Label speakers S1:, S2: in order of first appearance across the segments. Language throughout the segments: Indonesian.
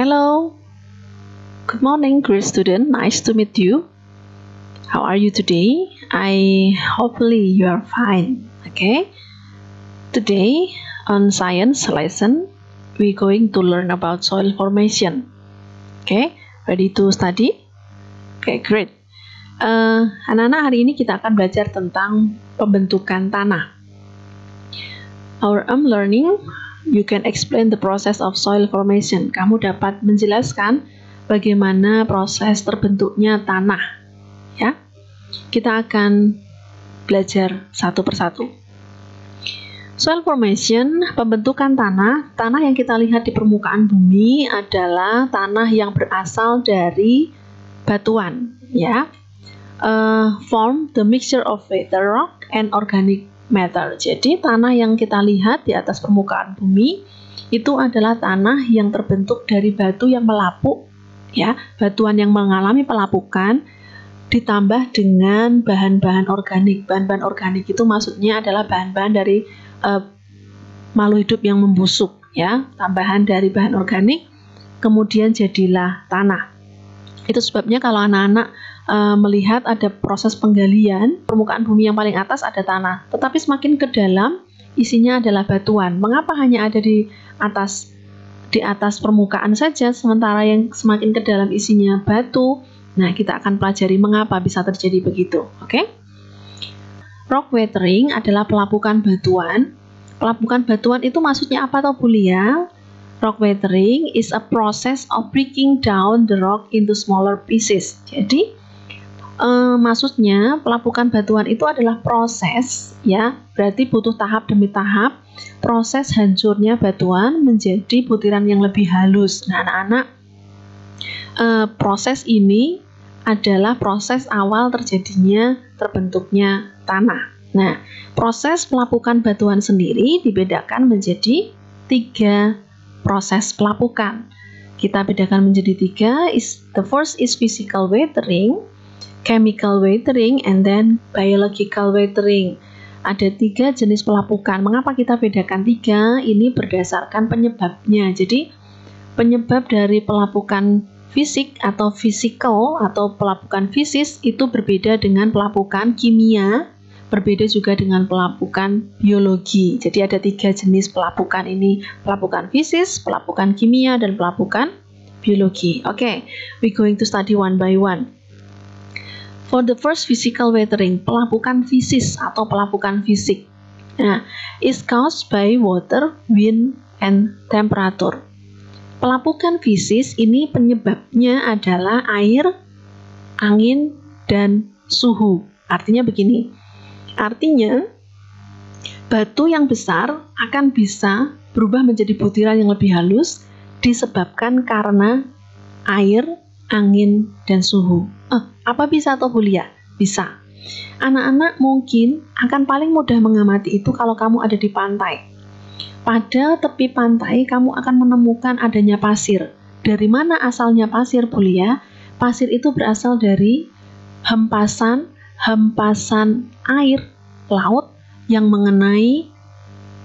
S1: Hello, good morning, great student. Nice to meet you. How are you today? Hopefully you are fine. Okay. Today on science lesson, we're going to learn about soil formation. Okay, ready to study? Okay, great. Anak-anak, hari ini kita akan belajar tentang pembentukan tanah. Our learning, you can explain the process of soil formation. Kamu dapat menjelaskan bagaimana proses terbentuknya tanah. Ya, kita akan belajar satu persatu. Soil formation, pembentukan tanah. Tanah yang kita lihat di permukaan bumi adalah tanah yang berasal dari batuan. Ya, form the mixture of weathered rock and organic matter. Jadi tanah yang kita lihat di atas permukaan bumi itu adalah tanah yang terbentuk dari batu yang melapuk, ya, batuan yang mengalami pelapukan ditambah dengan bahan-bahan organik. Bahan-bahan organik itu maksudnya adalah bahan-bahan dari makhluk hidup yang membusuk, ya, tambahan dari bahan organik, kemudian jadilah tanah. Itu sebabnya kalau anak-anak melihat ada proses penggalian, permukaan bumi yang paling atas ada tanah, tetapi semakin ke dalam isinya adalah batuan. Mengapa hanya ada di atas permukaan saja, sementara yang semakin ke dalam isinya batu? Nah, kita akan pelajari mengapa bisa terjadi begitu. Oke? Rock weathering adalah pelapukan batuan. Pelapukan batuan itu maksudnya apa toh, Bu Lia? Rock weathering is a process of breaking down the rock into smaller pieces. Jadi maksudnya pelapukan batuan itu adalah proses, ya, berarti butuh tahap demi tahap proses hancurnya batuan menjadi butiran yang lebih halus. Nah, anak-anak, proses ini adalah proses awal terjadinya terbentuknya tanah. Nah, proses pelapukan batuan sendiri dibedakan menjadi 3 proses pelapukan. Kita bedakan menjadi 3. The first is physical weathering, chemical weathering, and then biological weathering. Ada 3 jenis pelapukan. Mengapa kita bedakan 3? Ini berdasarkan penyebabnya. Jadi penyebab dari pelapukan fisik atau physical atau pelapukan fisis itu berbeda dengan pelapukan kimia, berbeda juga dengan pelapukan biologi. Jadi ada 3 jenis pelapukan ini: pelapukan fisis, pelapukan kimia, dan pelapukan biologi. Oke, we going to study one by one. For the first physical weathering, pelapukan fisis atau pelapukan fisik, nah, is caused by water, wind, and temperature. Pelapukan fisis ini penyebabnya adalah air, angin, dan suhu. Artinya begini, artinya batu yang besar akan bisa berubah menjadi butiran yang lebih halus disebabkan karena air, angin, dan suhu. Apa bisa atau Bulia? Bisa. Anak-anak mungkin akan paling mudah mengamati itu kalau kamu ada di pantai. Pada tepi pantai kamu akan menemukan adanya pasir. Dari mana asalnya pasir, Bulia? Pasir itu berasal dari hempasan air laut yang mengenai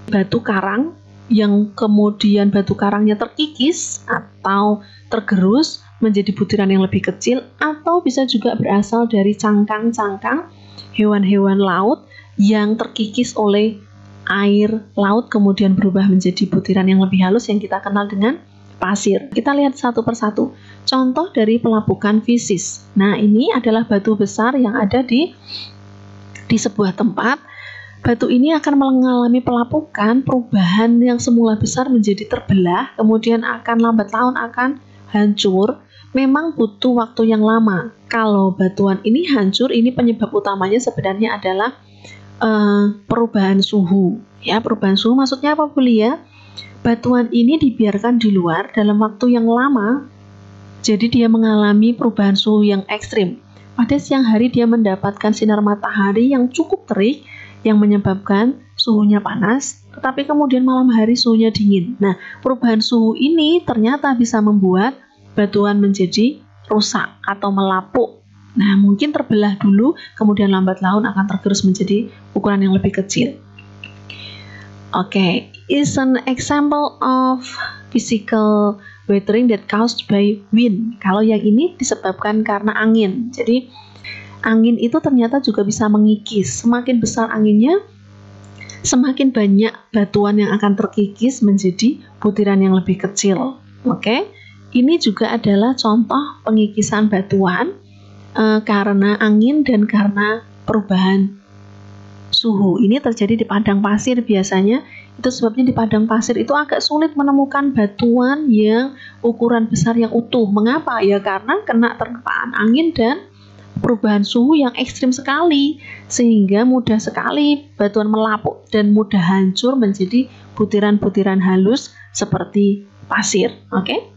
S1: batu karang, yang kemudian batu karangnya terkikis atau tergerus menjadi butiran yang lebih kecil, atau bisa juga berasal dari cangkang-cangkang hewan-hewan laut yang terkikis oleh air laut kemudian berubah menjadi butiran yang lebih halus yang kita kenal dengan pasir. Kita lihat satu persatu contoh dari pelapukan fisis. Nah, ini adalah batu besar yang ada di sebuah tempat. Batu ini akan mengalami pelapukan, perubahan yang semula besar menjadi terbelah, kemudian akan lambat laun akan hancur. Memang butuh waktu yang lama. Kalau batuan ini hancur, ini penyebab utamanya sebenarnya adalah perubahan suhu. Ya, perubahan suhu maksudnya apa, Bu Lia? Batuan ini dibiarkan di luar dalam waktu yang lama, jadi dia mengalami perubahan suhu yang ekstrim. Pada siang hari dia mendapatkan sinar matahari yang cukup terik, yang menyebabkan suhunya panas, tetapi kemudian malam hari suhunya dingin. Nah, perubahan suhu ini ternyata bisa membuat batuan menjadi rusak atau melapuk. Nah, mungkin terbelah dulu, kemudian lambat laun akan tergerus menjadi ukuran yang lebih kecil. Oke, is an example of physical weathering that caused by wind. Kalau yang ini disebabkan karena angin. Jadi angin itu ternyata juga bisa mengikis. Semakin besar anginnya, semakin banyak batuan yang akan terkikis menjadi butiran yang lebih kecil. Oke, ini juga adalah contoh pengikisan batuan karena angin dan karena perubahan suhu. Ini terjadi di padang pasir biasanya. Itu sebabnya di padang pasir itu agak sulit menemukan batuan yang ukuran besar yang utuh. Mengapa? Ya karena kena terpaan angin dan perubahan suhu yang ekstrim sekali, sehingga mudah sekali batuan melapuk dan mudah hancur menjadi butiran-butiran halus seperti pasir. Oke?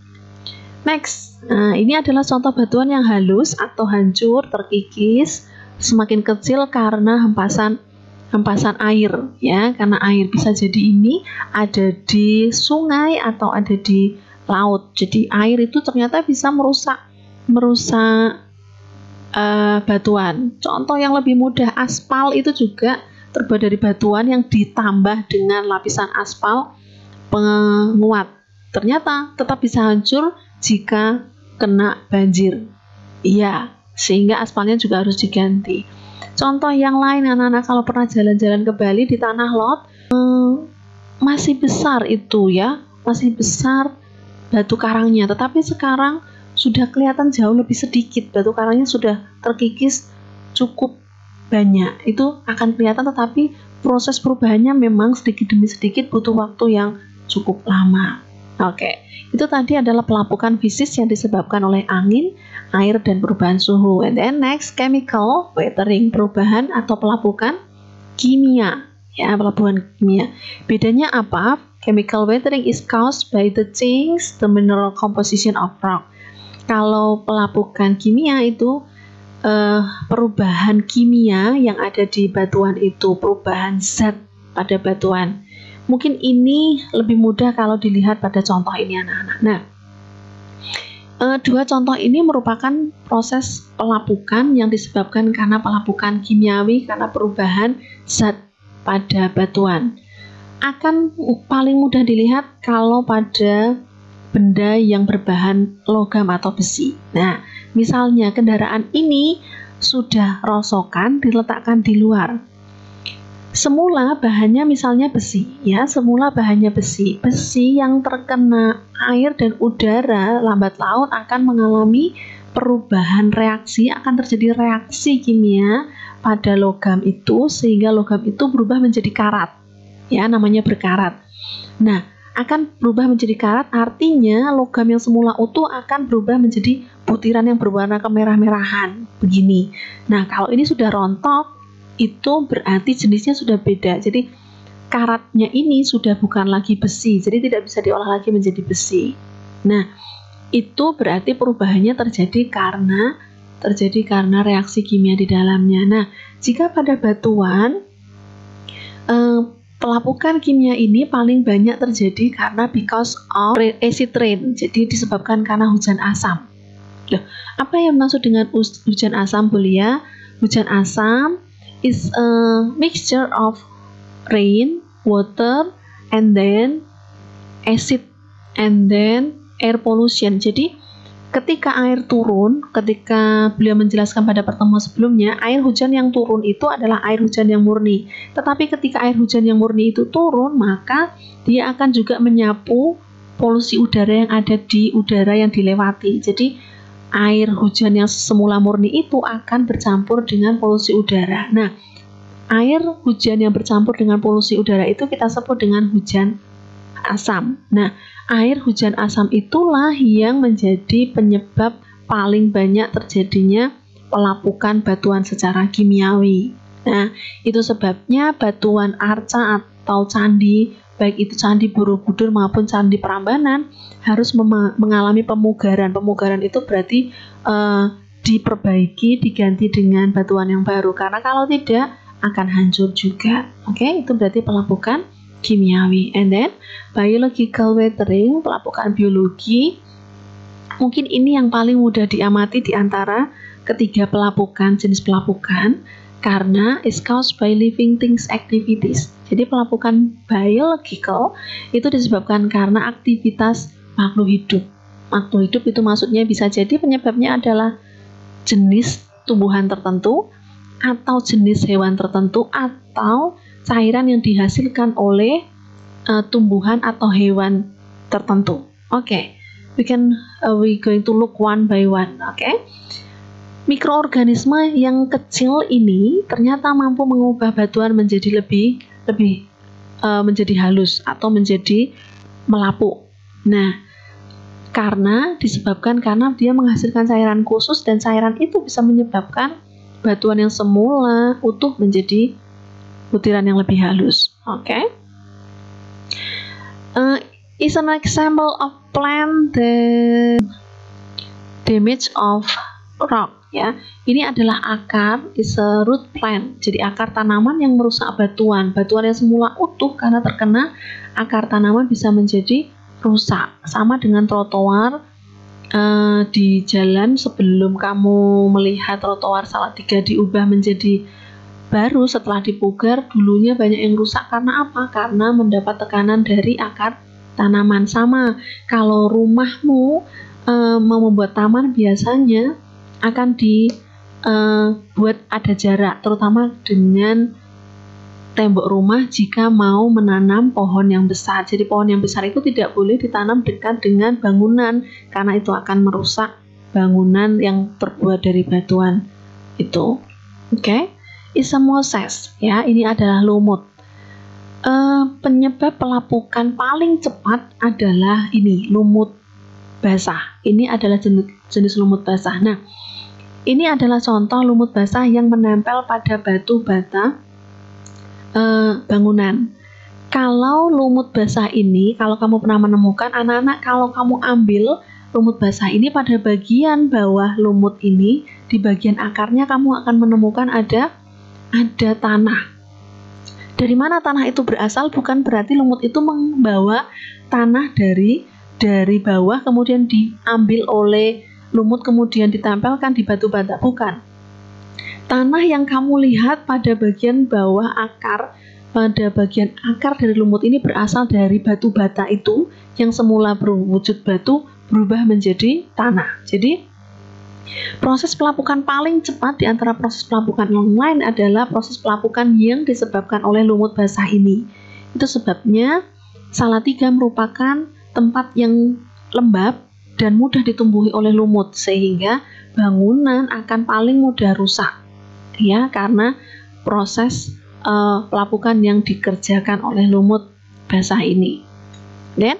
S1: Next, ini adalah contoh batuan yang halus atau hancur, terkikis, semakin kecil karena hempasan air, ya, karena air bisa jadi ini ada di sungai atau ada di laut. Jadi air itu ternyata bisa merusak batuan. Contoh yang lebih mudah, aspal itu juga terbuat dari batuan yang ditambah dengan lapisan aspal penguat. Ternyata tetap bisa hancur jika kena banjir. Iya, sehingga aspalnya juga harus diganti. Contoh yang lain, anak-anak kalau pernah jalan-jalan ke Bali di Tanah Lot, masih besar itu ya, masih besar batu karangnya, tetapi sekarang sudah kelihatan jauh lebih sedikit, batu karangnya sudah terkikis cukup banyak. Itu akan kelihatan, tetapi proses perubahannya memang sedikit demi sedikit butuh waktu yang cukup lama. Oke, itu tadi adalah pelapukan fisis yang disebabkan oleh angin, air, dan perubahan suhu. And then next, chemical weathering, perubahan atau pelapukan kimia. Ya, pelapukan kimia. Bedanya apa? Chemical weathering is caused by the change the mineral composition of rock. Kalau pelapukan kimia itu perubahan kimia yang ada di batuan itu, perubahan zat pada batuan. Mungkin ini lebih mudah kalau dilihat pada contoh ini, anak-anak. Nah, dua contoh ini merupakan proses pelapukan yang disebabkan karena pelapukan kimiawi, karena perubahan zat pada batuan. Akan paling mudah dilihat kalau pada benda yang berbahan logam atau besi. Nah, misalnya kendaraan ini sudah rosokan, diletakkan di luar. Semula bahannya misalnya besi, ya, semula bahannya besi. Besi yang terkena air dan udara lambat laun akan mengalami perubahan reaksi, akan terjadi reaksi kimia pada logam itu sehingga logam itu berubah menjadi karat. Ya, namanya berkarat. Nah, akan berubah menjadi karat artinya logam yang semula utuh akan berubah menjadi butiran yang berwarna kemerah-merahan begini. Nah, kalau ini sudah rontok, itu berarti jenisnya sudah beda. Jadi karatnya ini sudah bukan lagi besi, jadi tidak bisa diolah lagi menjadi besi. Nah, itu berarti perubahannya terjadi karena reaksi kimia di dalamnya. Nah, jika pada batuan pelapukan kimia ini paling banyak terjadi karena because of acid rain, jadi disebabkan karena hujan asam. Loh, apa yang maksud dengan hujan asam, Bulia? Hujan asam is a mixture of rain, water, and then acid, and then air pollution. Jadi ketika air turun, ketika beliau menjelaskan pada pertemuan sebelumnya, air hujan yang turun itu adalah air hujan yang murni. Tetapi ketika air hujan yang murni itu turun, maka dia akan juga menyapu polusi udara yang ada di udara yang dilewati. Jadi air hujan yang semula murni itu akan bercampur dengan polusi udara. Nah, air hujan yang bercampur dengan polusi udara itu kita sebut dengan hujan asam. Nah, air hujan asam itulah yang menjadi penyebab paling banyak terjadinya pelapukan batuan secara kimiawi. Nah, itu sebabnya batuan arca atau candi, baik itu candi Borobudur maupun candi Prambanan, harus mengalami pemugaran. Pemugaran itu berarti diperbaiki, diganti dengan batuan yang baru, karena kalau tidak akan hancur juga. Oke, itu berarti pelapukan kimiawi. And then biological weathering, pelapukan biologi. Mungkin ini yang paling mudah diamati di antara ketiga pelapukan, jenis pelapukan, karena is caused by living things activities. Jadi pelapukan biological itu disebabkan karena aktivitas makhluk hidup. Makhluk hidup itu maksudnya bisa jadi penyebabnya adalah jenis tumbuhan tertentu atau jenis hewan tertentu atau cairan yang dihasilkan oleh tumbuhan atau hewan tertentu. Oke, we going to look one by one. Oke. Mikroorganisme yang kecil ini ternyata mampu mengubah batuan menjadi lebih menjadi halus atau menjadi melapuk. Nah, disebabkan karena dia menghasilkan cairan khusus dan cairan itu bisa menyebabkan batuan yang semula utuh menjadi butiran yang lebih halus. Oke. Is an example of plant the damage of rock. Ya, ini adalah akar, is a root plant. Jadi akar tanaman yang merusak batuan. Batuan yang semula utuh karena terkena akar tanaman bisa menjadi rusak. Sama dengan trotoar di jalan, sebelum kamu melihat trotoar Salatiga diubah menjadi baru setelah dipugar, dulunya banyak yang rusak karena apa? Karena mendapat tekanan dari akar tanaman. Sama kalau rumahmu mau membuat taman, biasanya akan dibuat ada jarak, terutama dengan tembok rumah jika mau menanam pohon yang besar. Jadi pohon yang besar itu tidak boleh ditanam dekat dengan bangunan karena itu akan merusak bangunan yang terbuat dari batuan itu. Oke. Isomoses, ya, ini adalah lumut. Penyebab pelapukan paling cepat adalah ini, lumut basah. Ini adalah jenis lumut basah. Nah, ini adalah contoh lumut basah yang menempel pada batu bata bangunan. Kalau lumut basah ini, kalau kamu pernah menemukan, anak-anak, kalau kamu ambil lumut basah ini pada bagian bawah lumut ini, di bagian akarnya kamu akan menemukan ada tanah. Dari mana tanah itu berasal? Bukan berarti lumut itu membawa tanah dari bawah kemudian diambil oleh lumut kemudian ditempelkan di batu bata, bukan. Tanah yang kamu lihat pada bagian bawah akar, pada bagian akar dari lumut ini berasal dari batu bata itu yang semula berwujud batu berubah menjadi tanah. Jadi proses pelapukan paling cepat di antara proses pelapukan yang lain adalah proses pelapukan yang disebabkan oleh lumut basah ini. Itu sebabnya Salatiga merupakan tempat yang lembab dan mudah ditumbuhi oleh lumut, sehingga bangunan akan paling mudah rusak, ya, karena proses pelapukan yang dikerjakan oleh lumut basah ini. Dan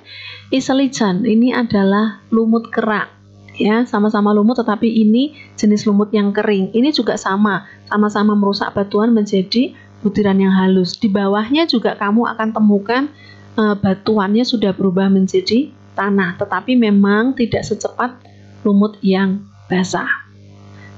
S1: lichen, ini adalah lumut kerak, ya, sama-sama lumut tetapi ini jenis lumut yang kering. Ini juga sama-sama merusak batuan menjadi butiran yang halus. Di bawahnya juga kamu akan temukan batuannya sudah berubah menjadi tanah, tetapi memang tidak secepat lumut yang basah.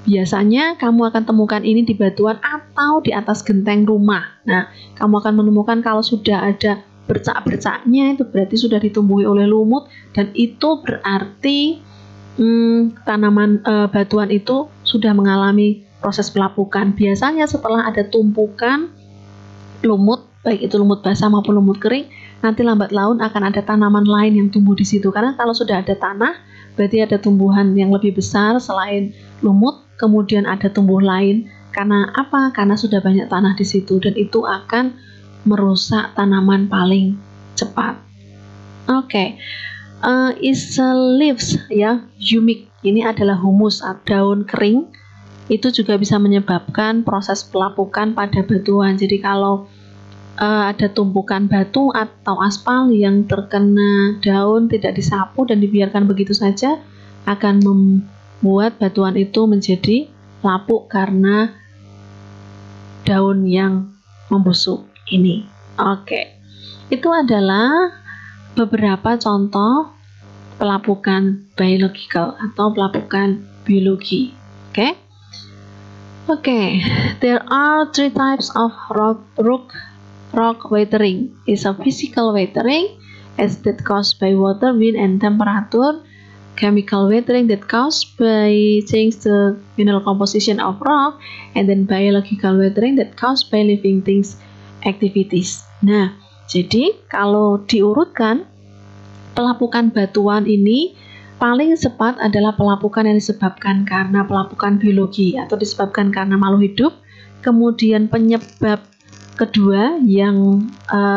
S1: Biasanya kamu akan temukan ini di batuan atau di atas genteng rumah. Nah, kamu akan menemukan kalau sudah ada bercak-bercaknya, itu berarti sudah ditumbuhi oleh lumut, dan itu berarti tanaman batuan itu sudah mengalami proses pelapukan. Biasanya setelah ada tumpukan lumut, baik itu lumut basah maupun lumut kering, nanti lambat laun akan ada tanaman lain yang tumbuh di situ. Karena kalau sudah ada tanah, berarti ada tumbuhan yang lebih besar selain lumut, kemudian ada tumbuh lain. Karena apa? Karena sudah banyak tanah di situ, dan itu akan merusak tanaman paling cepat. Oke. Is leaves, ya, humid. Ini adalah humus atau daun kering. Itu juga bisa menyebabkan proses pelapukan pada batuan. Jadi kalau ada tumpukan batu atau aspal yang terkena daun, tidak disapu dan dibiarkan begitu saja, akan membuat batuan itu menjadi lapuk karena daun yang membusuk ini. Oke. Itu adalah beberapa contoh pelapukan biological atau pelapukan biologi. Oke. There are 3 types of rock weathering. Is a physical weathering as that caused by water, wind, and temperature. Chemical weathering that caused by change the mineral composition of rock, and then biological weathering that caused by living things activities. Nah, jadi kalau diurutkan, pelapukan batuan ini paling cepat adalah pelapukan yang disebabkan karena pelapukan biologi atau disebabkan karena makhluk hidup. Kemudian penyebab kedua yang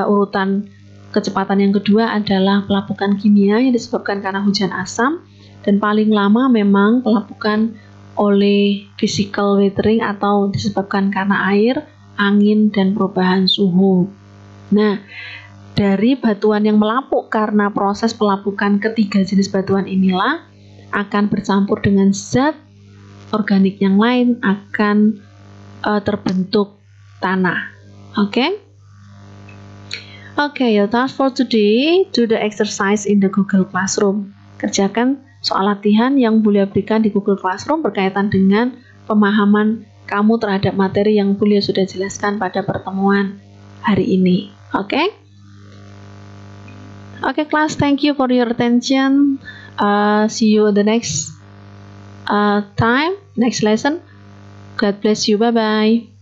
S1: urutan kecepatan yang kedua adalah pelapukan kimia yang disebabkan karena hujan asam, dan paling lama memang pelapukan oleh physical weathering atau disebabkan karena air, angin, dan perubahan suhu. Nah, dari batuan yang melapuk karena proses pelapukan ketiga jenis batuan inilah akan bercampur dengan zat organik yang lain, akan terbentuk tanah. Oke? Oke, your task for today, do the exercise in the Google Classroom. Kerjakan soal latihan yang Bulia berikan di Google Classroom berkaitan dengan pemahaman kamu terhadap materi yang Bulia sudah jelaskan pada pertemuan hari ini. Oke? Oke, class, thank you for your attention. See you the next time, next lesson. God bless you. Bye-bye.